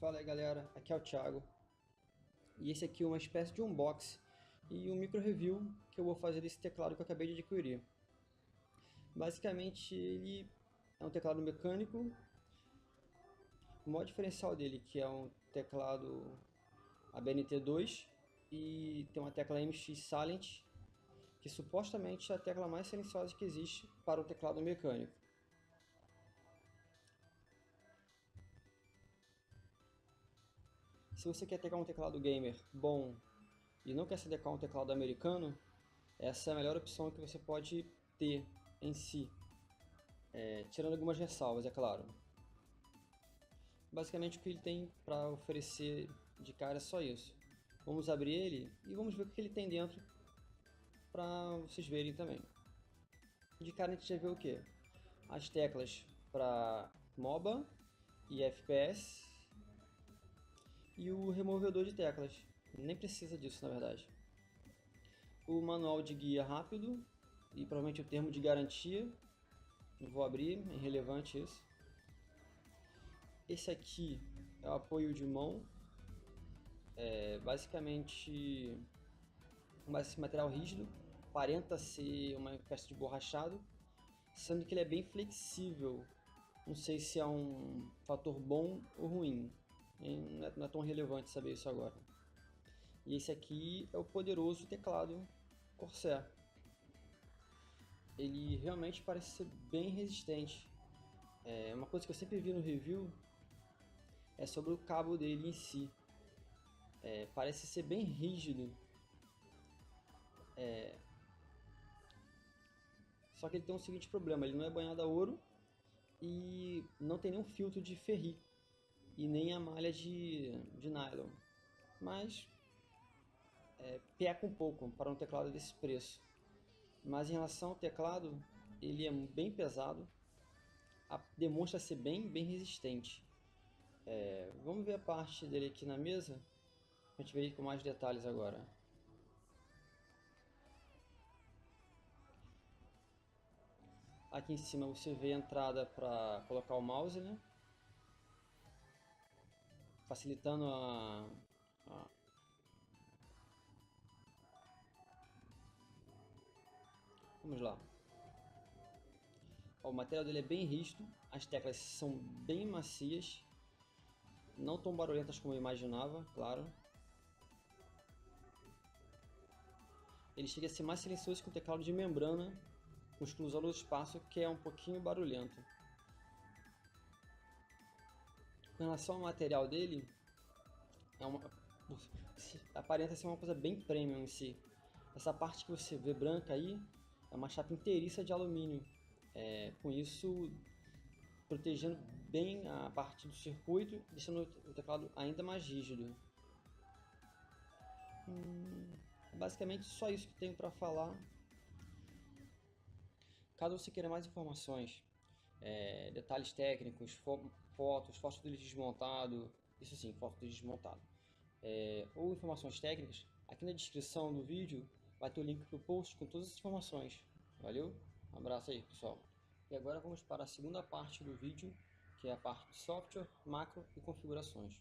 Fala aí galera, aqui é o Thiago e esse aqui é uma espécie de unboxing e um micro review que eu vou fazer desse teclado que eu acabei de adquirir. Basicamente ele é um teclado mecânico, o maior diferencial dele que é um teclado ABNT2 e tem uma tecla MX Silent, que supostamente é a tecla mais silenciosa que existe para um teclado mecânico. Se você quer pegar um teclado gamer bom e não quer se adequar a um teclado americano, essa é a melhor opção que você pode ter em si, tirando algumas ressalvas, é claro. Basicamente o que ele tem para oferecer de cara é só isso. Vamos abrir ele e vamos ver o que ele tem dentro para vocês verem também. De cara a gente já vê o que? As teclas para MOBA e FPS e o removedor de teclas. Nem precisa disso na verdade. O manual de guia rápido e provavelmente o termo de garantia. Não vou abrir, é irrelevante isso. Esse aqui é o apoio de mão, basicamente esse material rígido, aparenta ser uma espécie de borrachado, sendo que ele é bem flexível. Não sei se é um fator bom ou ruim, não é tão relevante saber isso agora. E esse aqui é o poderoso teclado Corsair. Ele realmente parece ser bem resistente. Uma coisa que eu sempre vi no review é sobre o cabo dele em si. Parece ser bem rígido. Só que ele tem um seguinte problema, ele não é banhado a ouro e não tem nenhum filtro de ferri e nem a malha de nylon. Mas peca um pouco para um teclado desse preço. Mas em relação ao teclado, ele é bem pesado, demonstra ser bem resistente. Vamos ver a parte dele aqui na mesa, para a gente ver com mais detalhes agora. Aqui em cima você vê a entrada para colocar o mouse, né? Facilitando a... Vamos lá. O material dele é bem rígido, as teclas são bem macias, não tão barulhentas como eu imaginava, claro. Ele chega a ser mais silencioso que um teclado de membrana, com exclusão do espaço, que é um pouquinho barulhento. Com relação ao material dele, aparenta ser uma coisa bem premium em si. Essa parte que você vê branca aí é uma chapa inteiriça de alumínio. Com isso, protegendo bem a parte do circuito, deixando o teclado ainda mais rígido. É basicamente só isso que tenho para falar. Caso você queira mais informações, detalhes técnicos, fotos dele desmontado, isso sim, fotos dele desmontado, ou informações técnicas, aqui na descrição do vídeo vai ter o link para o post com todas as informações. Valeu? Um abraço aí, pessoal. E agora vamos para a segunda parte do vídeo, que é a parte de software, macro e configurações.